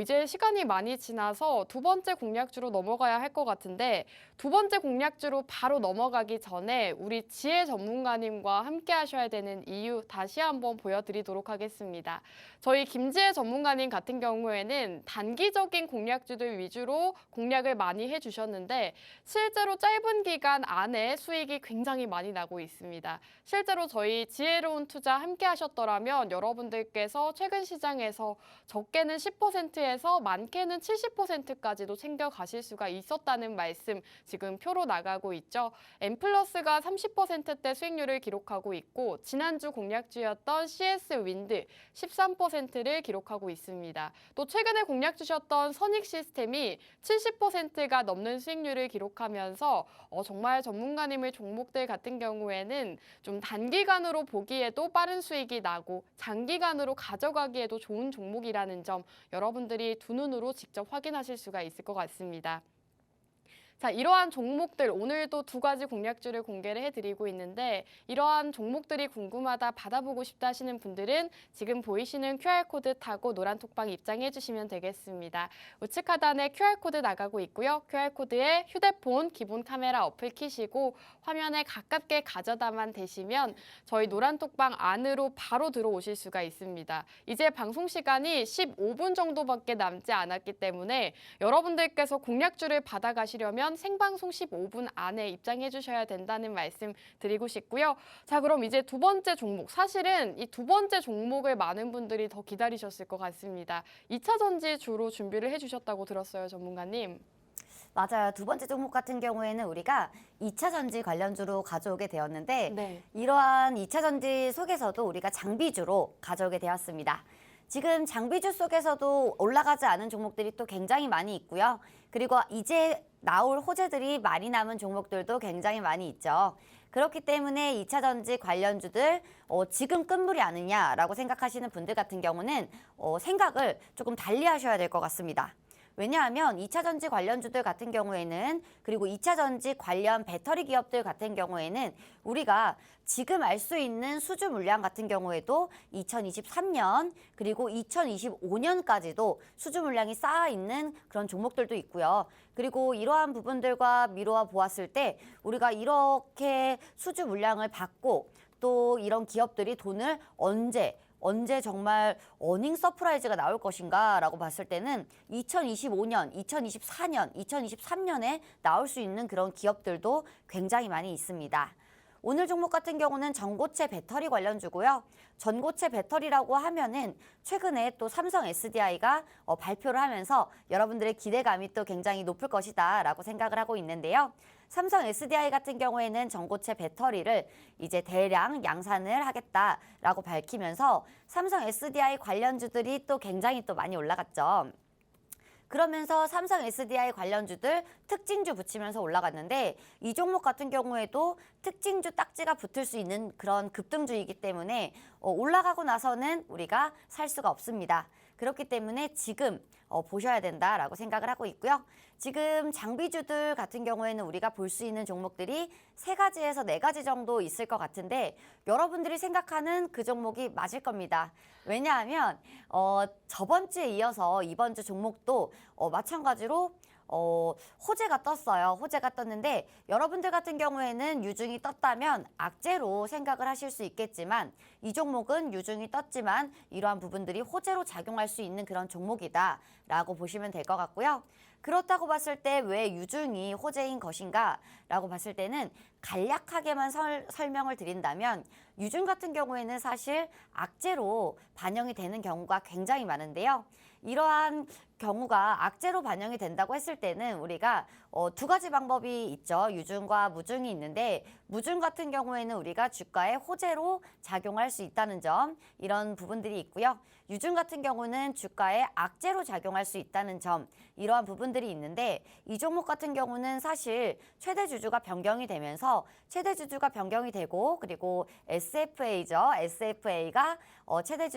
이제 시간이 많이 지나서 두 번째 공략주로 넘어가야 할 것 같은데 두 번째 공략주로 바로 넘어가기 전에 우리 지혜 전문가님과 함께 하셔야 되는 이유 다시 한번 보여드리도록 하겠습니다. 저희 김지혜 전문가님 같은 경우에는 단기적인 공략주들 위주로 공략을 많이 해주셨는데 실제로 짧은 기간 안에 수익이 굉장히 많이 나고 있습니다. 실제로 저희 지혜로운 투자 함께 하셨더라면 여러분들께서 최근 시장에서 적게는 10%에서 많게는 70%까지도 챙겨가실 수가 있었다는 말씀 지금 표로 나가고 있죠. M플러스가 30%대 수익률을 기록하고 있고 지난주 공략주였던 CS 윈드 13%를 기록하고 있습니다. 또 최근에 공략 주셨던 선익 시스템이 70%가 넘는 수익률을 기록하면서 정말 전문가님의 종목들 같은 경우에는 좀 단기간으로 보기에도 빠른 수익이 나고 장기간으로 가져가기에도 좋은 종목이라는 점 여러분들이 두 눈으로 직접 확인하실 수가 있을 것 같습니다. 자, 이러한 종목들 오늘도 두 가지 공략주를 공개를 해드리고 있는데 이러한 종목들이 궁금하다, 받아보고 싶다 하시는 분들은 지금 보이시는 QR코드 타고 노란톡방 입장해 주시면 되겠습니다. 우측 하단에 QR코드 나가고 있고요. QR코드에 휴대폰 기본 카메라 어플 키시고 화면에 가깝게 가져다만 대시면 저희 노란톡방 안으로 바로 들어오실 수가 있습니다. 이제 방송 시간이 15분 정도밖에 남지 않았기 때문에 여러분들께서 공략주를 받아가시려면 생방송 15분 안에 입장해 주셔야 된다는 말씀 드리고 싶고요. 자, 그럼 이제 두 번째 종목. 사실은 이 두 번째 종목을 많은 분들이 더 기다리셨을 것 같습니다. 2차 전지 주로 준비를 해주셨다고 들었어요, 전문가님. 맞아요. 두 번째 종목 같은 경우에는 우리가 2차 전지 관련주로 가져오게 되었는데 네. 이러한 2차 전지 속에서도 우리가 장비주로 가져오게 되었습니다. 지금 장비주 속에서도 올라가지 않은 종목들이 또 굉장히 많이 있고요. 그리고 이제 나올 호재들이 많이 남은 종목들도 굉장히 많이 있죠. 그렇기 때문에 2차 전지 관련주들 지금 끝물이 아니냐라고 생각하시는 분들 같은 경우는 생각을 조금 달리 하셔야 될 것 같습니다. 왜냐하면 2차 전지 관련주들 같은 경우에는 그리고 2차 전지 관련 배터리 기업들 같은 경우에는 우리가 지금 알 수 있는 수주 물량 같은 경우에도 2023년 그리고 2025년까지도 수주 물량이 쌓아 있는 그런 종목들도 있고요. 그리고 이러한 부분들과 미루어 보았을 때 우리가 이렇게 수주 물량을 받고 또 이런 기업들이 돈을 언제 정말 어닝 서프라이즈가 나올 것인가 라고 봤을 때는 2025년, 2024년, 2023년에 나올 수 있는 그런 기업들도 굉장히 많이 있습니다. 오늘 종목 같은 경우는 전고체 배터리 관련주고요. 전고체 배터리라고 하면은 최근에 또 삼성 SDI가 발표를 하면서 여러분들의 기대감이 또 굉장히 높을 것이다 라고 생각을 하고 있는데요. 삼성 SDI 같은 경우에는 전고체 배터리를 이제 대량 양산을 하겠다라고 밝히면서 삼성 SDI 관련주들이 또 굉장히 또 많이 올라갔죠. 그러면서 삼성 SDI 관련주들 특징주 붙이면서 올라갔는데 이 종목 같은 경우에도 특징주 딱지가 붙을 수 있는 그런 급등주이기 때문에 올라가고 나서는 우리가 살 수가 없습니다. 그렇기 때문에 지금 보셔야 된다라고 생각을 하고 있고요. 지금 장비주들 같은 경우에는 우리가 볼 수 있는 종목들이 3가지에서 4가지 정도 있을 것 같은데 여러분들이 생각하는 그 종목이 맞을 겁니다. 왜냐하면 저번 주에 이어서 이번 주 종목도 마찬가지로 호재가 떴어요. 호재가 떴는데 여러분들 같은 경우에는 유중이 떴다면 악재로 생각을 하실 수 있겠지만 이 종목은 유중이 떴지만 이러한 부분들이 호재로 작용할 수 있는 그런 종목이다라고 보시면 될 것 같고요. 그렇다고 봤을 때 왜 유중이 호재인 것인가 라고 봤을 때는 간략하게만 설명을 드린다면 유증 같은 경우에는 사실 악재로 반영이 되는 경우가 굉장히 많은데요. 이러한 경우가 악재로 반영이 된다고 했을 때는 우리가 두 가지 방법이 있죠. 유증과 무증이 있는데 무증 같은 경우에는 우리가 주가의 호재로 작용할 수 있다는 점, 이런 부분들이 있고요. 유증 같은 경우는 주가에 악재로 작용할 수 있다는 점, 이러한 부분들이 있는데 이 종목 같은 경우는 사실 최대 주주가 변경이 되면서 최대 주주가 변경이 되고 그리고 SFA죠. SFA가 최대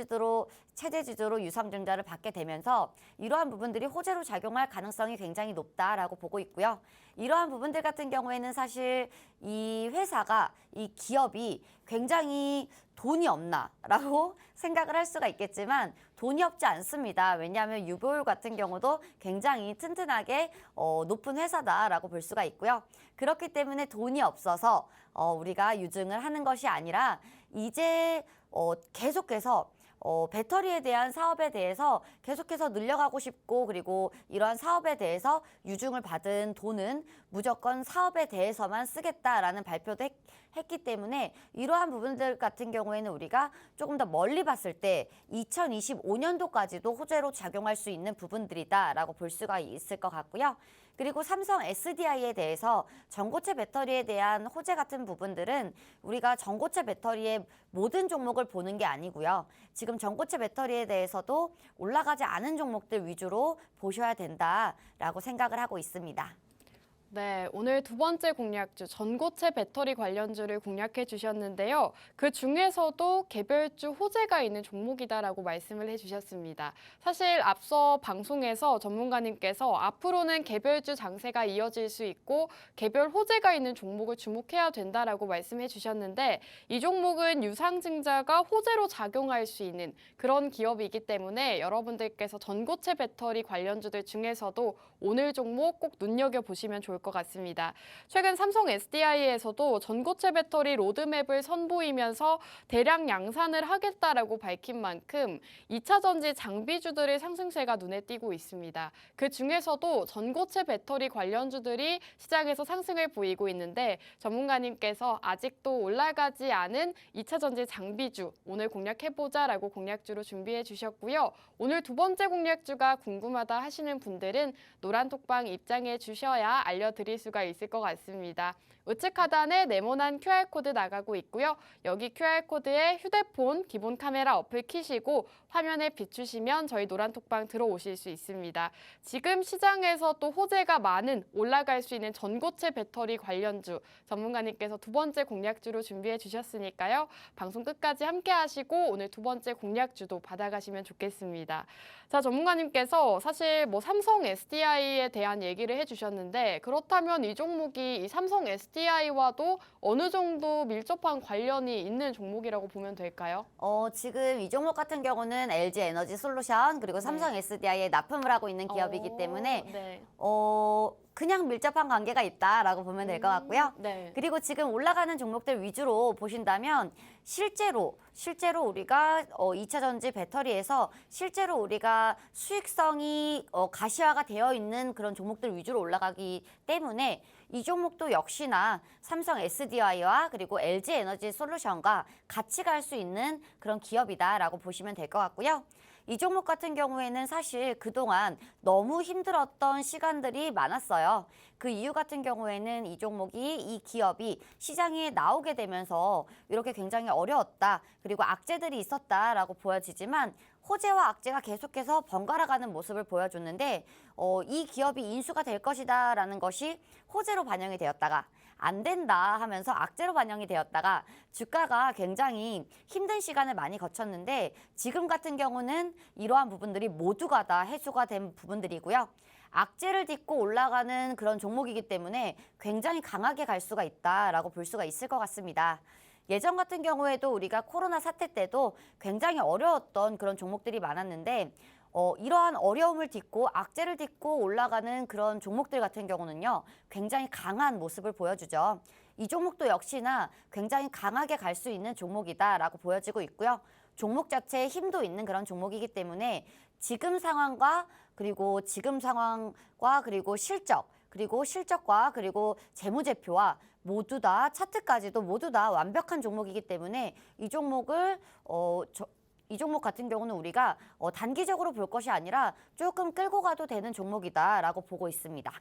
주주로 유상증자를 받게 되면서 이러한 부분들이 호재로 작용할 가능성이 굉장히 높다라고 보고 있고요. 이러한 부분들 같은 경우에는 사실 이 회사가, 이 기업이 굉장히 돈이 없나라고 생각을 할 수가 있겠지만 돈이 없지 않습니다. 왜냐하면 유보율 같은 경우도 굉장히 튼튼하게 높은 회사다라고 볼 수가 있고요. 그렇기 때문에 돈이 없어서 우리가 유증을 하는 것이 아니라 이제 계속해서 배터리에 대한 사업에 대해서 계속해서 늘려가고 싶고 그리고 이러한 사업에 대해서 유증을 받은 돈은 무조건 사업에 대해서만 쓰겠다라는 발표도 했기 때문에 이러한 부분들 같은 경우에는 우리가 조금 더 멀리 봤을 때 2025년도까지도 호재로 작용할 수 있는 부분들이다라고 볼 수가 있을 것 같고요. 그리고 삼성 SDI에 대해서 전고체 배터리에 대한 호재 같은 부분들은 우리가 전고체 배터리의 모든 종목을 보는 게 아니고요. 지금 전고체 배터리에 대해서도 올라가지 않은 종목들 위주로 보셔야 된다라고 생각을 하고 있습니다. 네, 오늘 두 번째 공략주 전고체 배터리 관련주를 공략해 주셨는데요. 그 중에서도 개별주 호재가 있는 종목이다라고 말씀을 해주셨습니다. 사실 앞서 방송에서 전문가님께서 앞으로는 개별주 장세가 이어질 수 있고 개별 호재가 있는 종목을 주목해야 된다라고 말씀해 주셨는데 이 종목은 유상증자가 호재로 작용할 수 있는 그런 기업이기 때문에 여러분들께서 전고체 배터리 관련주들 중에서도 오늘 종목 꼭 눈여겨보시면 좋을 것 같습니다. 최근 삼성 SDI에서도 전고체 배터리 로드맵을 선보이면서 대량 양산을 하겠다라고 밝힌 만큼 2차 전지 장비주들의 상승세가 눈에 띄고 있습니다. 그 중에서도 전고체 배터리 관련주들이 시장에서 상승을 보이고 있는데 전문가님께서 아직도 올라가지 않은 2차 전지 장비주 오늘 공략해보자라고 공략주로 준비해 주셨고요. 오늘 두 번째 공략주가 궁금하다 하시는 분들은 노란톡방 입장해 주셔야 알려드릴 수가 있을 것 같습니다. 우측 하단에 네모난 QR코드 나가고 있고요. 여기 QR코드에 휴대폰 기본 카메라 어플 키시고 화면에 비추시면 저희 노란톡방 들어오실 수 있습니다. 지금 시장에서 또 호재가 많은 올라갈 수 있는 전고체 배터리 관련주 전문가님께서 두 번째 공략주로 준비해 주셨으니까요. 방송 끝까지 함께 하시고 오늘 두 번째 공략주도 받아가시면 좋겠습니다. 자, 전문가님께서 사실 삼성 SDI에 대한 얘기를 해주셨는데 그렇다면 이 종목이 이 삼성 SDI와도 어느 정도 밀접한 관련이 있는 종목이라고 보면 될까요? 지금 이 종목 같은 경우는 LG 에너지 솔루션 그리고 삼성 SDI에 납품을 하고 있는 기업이기 때문에 네. 그냥 밀접한 관계가 있다라고 보면 될 것 같고요. 네. 그리고 지금 올라가는 종목들 위주로 보신다면 실제로 우리가 2차 전지 배터리에서 실제로 우리가 수익성이 가시화가 되어 있는 그런 종목들 위주로 올라가기 때문에 이 종목도 역시나 삼성 SDI와 그리고 LG 에너지 솔루션과 같이 갈 수 있는 그런 기업이다라고 보시면 될 것 같고요. 이 종목 같은 경우에는 사실 그동안 너무 힘들었던 시간들이 많았어요. 그 이유 같은 경우에는 이 종목이, 이 기업이 시장에 나오게 되면서 이렇게 굉장히 어려웠다. 그리고 악재들이 있었다라고 보여지지만 호재와 악재가 계속해서 번갈아가는 모습을 보여줬는데 이 기업이 인수가 될 것이다라는 것이 호재로 반영이 되었다가 안 된다 하면서 악재로 반영이 되었다가 주가가 굉장히 힘든 시간을 많이 거쳤는데 지금 같은 경우는 이러한 부분들이 모두가 다 해소가 된 부분들이고요. 악재를 딛고 올라가는 그런 종목이기 때문에 굉장히 강하게 갈 수가 있다라고 볼 수가 있을 것 같습니다. 예전 같은 경우에도 우리가 코로나 사태 때도 굉장히 어려웠던 그런 종목들이 많았는데 이러한 어려움을 딛고 악재를 딛고 올라가는 그런 종목들 같은 경우는요. 굉장히 강한 모습을 보여주죠. 이 종목도 역시나 굉장히 강하게 갈 수 있는 종목이다라고 보여지고 있고요. 종목 자체에 힘도 있는 그런 종목이기 때문에 지금 상황과 그리고 실적 그리고 실적과 그리고 재무제표와 모두 다 차트까지도 모두 다 완벽한 종목이기 때문에 이 종목을 이 종목 같은 경우는 우리가 단기적으로 볼 것이 아니라 조금 끌고 가도 되는 종목이다라고 보고 있습니다.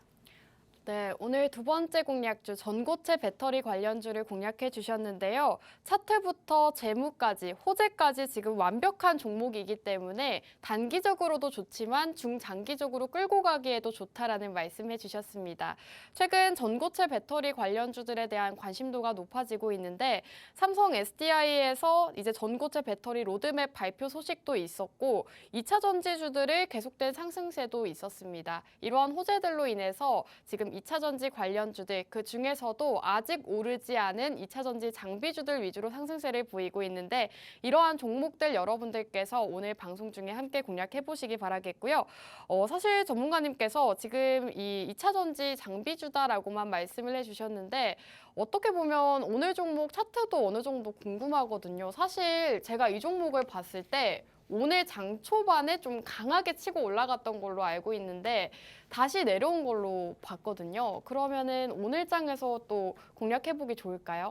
네, 오늘 두 번째 공략주 전고체 배터리 관련주를 공략해 주셨는데요. 차트부터 재무까지, 호재까지 지금 완벽한 종목이기 때문에 단기적으로도 좋지만 중장기적으로 끌고 가기에도 좋다라는 말씀해 주셨습니다. 최근 전고체 배터리 관련주들에 대한 관심도가 높아지고 있는데 삼성 SDI에서 이제 전고체 배터리 로드맵 발표 소식도 있었고 2차 전지주들의 계속된 상승세도 있었습니다. 이러한 호재들로 인해서 지금 2차 전지 관련주들 그 중에서도 아직 오르지 않은 2차 전지 장비주들 위주로 상승세를 보이고 있는데 이러한 종목들 여러분들께서 오늘 방송 중에 함께 공략해 보시기 바라겠고요. 사실 전문가님께서 지금 이 2차 전지 장비주다라고만 말씀을 해주셨는데 어떻게 보면 오늘 종목 차트도 어느 정도 궁금하거든요. 사실 제가 이 종목을 봤을 때 오늘 장 초반에 좀 강하게 치고 올라갔던 걸로 알고 있는데 다시 내려온 걸로 봤거든요. 그러면은 오늘 장에서 또 공략해보기 좋을까요?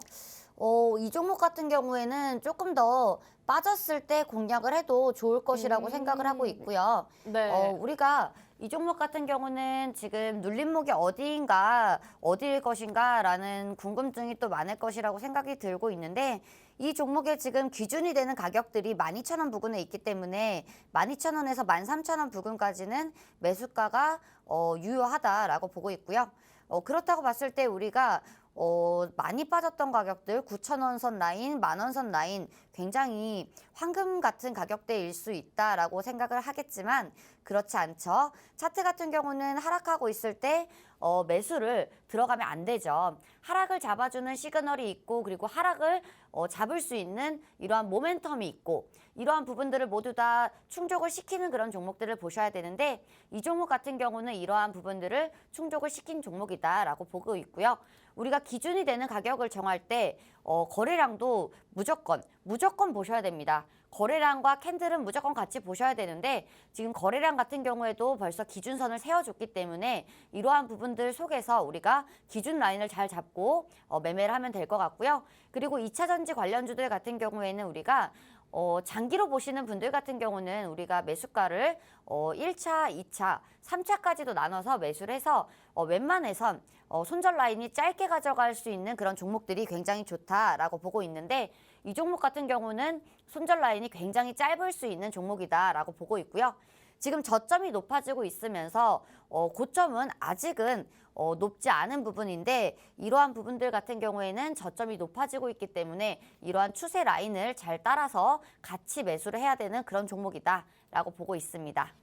이 종목 같은 경우에는 조금 더 빠졌을 때 공략을 해도 좋을 것이라고 생각을 하고 있고요. 네. 우리가 이 종목 같은 경우는 지금 눌림목이 어디일 것인가라는 궁금증이 또 많을 것이라고 생각이 들고 있는데 이 종목의 지금 기준이 되는 가격들이 12,000원 부근에 있기 때문에 12,000원에서 13,000원 부근까지는 매수가가 유효하다라고 보고 있고요. 그렇다고 봤을 때 우리가 많이 빠졌던 가격들 9,000원 선 라인, 10,000원 선 라인 굉장히 황금 같은 가격대일 수 있다라고 생각을 하겠지만 그렇지 않죠. 차트 같은 경우는 하락하고 있을 때 매수를 들어가면 안 되죠. 하락을 잡아주는 시그널이 있고 그리고 하락을 잡을 수 있는 이러한 모멘텀이 있고 이러한 부분들을 모두 다 충족을 시키는 그런 종목들을 보셔야 되는데 이 종목 같은 경우는 이러한 부분들을 충족을 시킨 종목이다라고 보고 있고요. 우리가 기준이 되는 가격을 정할 때 거래량도 무조건 보셔야 됩니다. 거래량과 캔들은 무조건 같이 보셔야 되는데 지금 거래량 같은 경우에도 벌써 기준선을 세워줬기 때문에 이러한 부분들 속에서 우리가 기준 라인을 잘 잡고 매매를 하면 될 것 같고요. 그리고 2차 전지 관련주들 같은 경우에는 우리가 장기로 보시는 분들 같은 경우는 우리가 매수가를 1차, 2차, 3차까지도 나눠서 매수를 해서 웬만해선 손절 라인이 짧게 가져갈 수 있는 그런 종목들이 굉장히 좋다라고 보고 있는데 이 종목 같은 경우는 손절 라인이 굉장히 짧을 수 있는 종목이다라고 보고 있고요. 지금 저점이 높아지고 있으면서 고점은 아직은 높지 않은 부분인데 이러한 부분들 같은 경우에는 저점이 높아지고 있기 때문에 이러한 추세 라인을 잘 따라서 같이 매수를 해야 되는 그런 종목이다라고 보고 있습니다.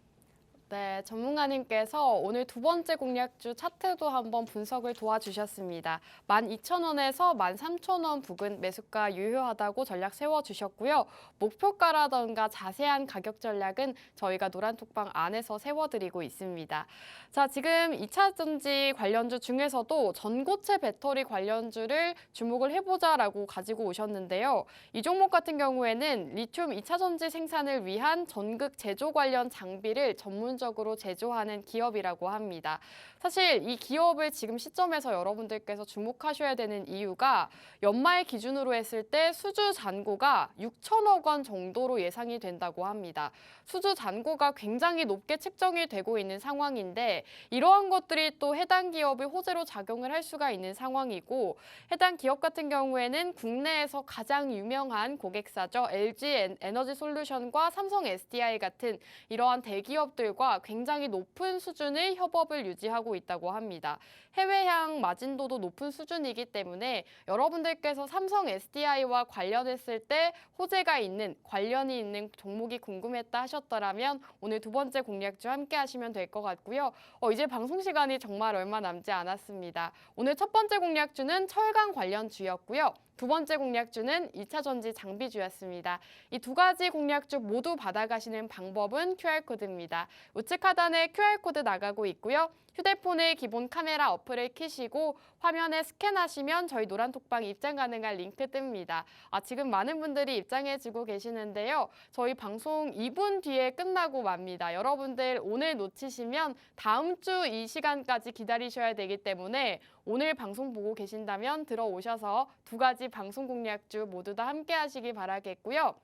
네, 전문가님께서 오늘 두 번째 공략주 차트도 한번 분석을 도와주셨습니다. 12,000원에서 13,000원 부근 매수가 유효하다고 전략 세워주셨고요. 목표가라던가 자세한 가격 전략은 저희가 노란톡방 안에서 세워드리고 있습니다. 자, 지금 2차 전지 관련주 중에서도 전고체 배터리 관련주를 주목을 해보자라고 가지고 오셨는데요. 이 종목 같은 경우에는 리튬 2차 전지 생산을 위한 전극 제조 관련 장비를 전문적으로 제조하는 기업이라고 합니다. 사실 이 기업을 지금 시점에서 여러분들께서 주목하셔야 되는 이유가 연말 기준으로 했을 때 수주 잔고가 6천억 원 정도로 예상이 된다고 합니다. 수주 잔고가 굉장히 높게 책정이 되고 있는 상황인데 이러한 것들이 또 해당 기업의 호재로 작용을 할 수가 있는 상황이고 해당 기업 같은 경우에는 국내에서 가장 유명한 고객사죠. LG 에너지 솔루션과 삼성 SDI 같은 이러한 대기업들과 굉장히 높은 수준의 협업을 유지하고 있다고 합니다. 해외향 마진도도 높은 수준이기 때문에 여러분들께서 삼성 SDI와 관련했을 때 호재가 있는, 관련이 있는 종목이 궁금했다 하셨더라면 오늘 두 번째 공략주 함께 하시면 될 것 같고요. 이제 방송 시간이 정말 얼마 남지 않았습니다. 오늘 첫 번째 공략주는 철강 관련주였고요. 두 번째 공략주는 2차 전지 장비주였습니다. 이 두 가지 공략주 모두 받아가시는 방법은 QR코드입니다. 우측 하단에 QR코드 나가고 있고요. 휴대폰의 기본 카메라 어플을 켜시고 화면에 스캔하시면 저희 노란톡방 입장 가능한 링크 뜹니다. 지금 많은 분들이 입장해주고 계시는데요. 저희 방송 2분 뒤에 끝나고 맙니다. 여러분들 오늘 놓치시면 다음 주 이 시간까지 기다리셔야 되기 때문에 오늘 방송 보고 계신다면 들어오셔서 두 가지 방송 공략주 모두 다 함께 하시기 바라겠고요.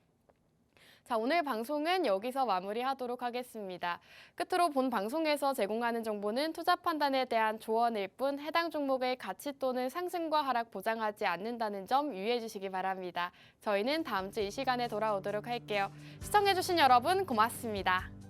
자, 오늘 방송은 여기서 마무리하도록 하겠습니다. 끝으로 본 방송에서 제공하는 정보는 투자 판단에 대한 조언일 뿐 해당 종목의 가치 또는 상승과 하락 보장하지 않는다는 점 유의해 주시기 바랍니다. 저희는 다음 주 이 시간에 돌아오도록 할게요. 시청해주신 여러분 고맙습니다.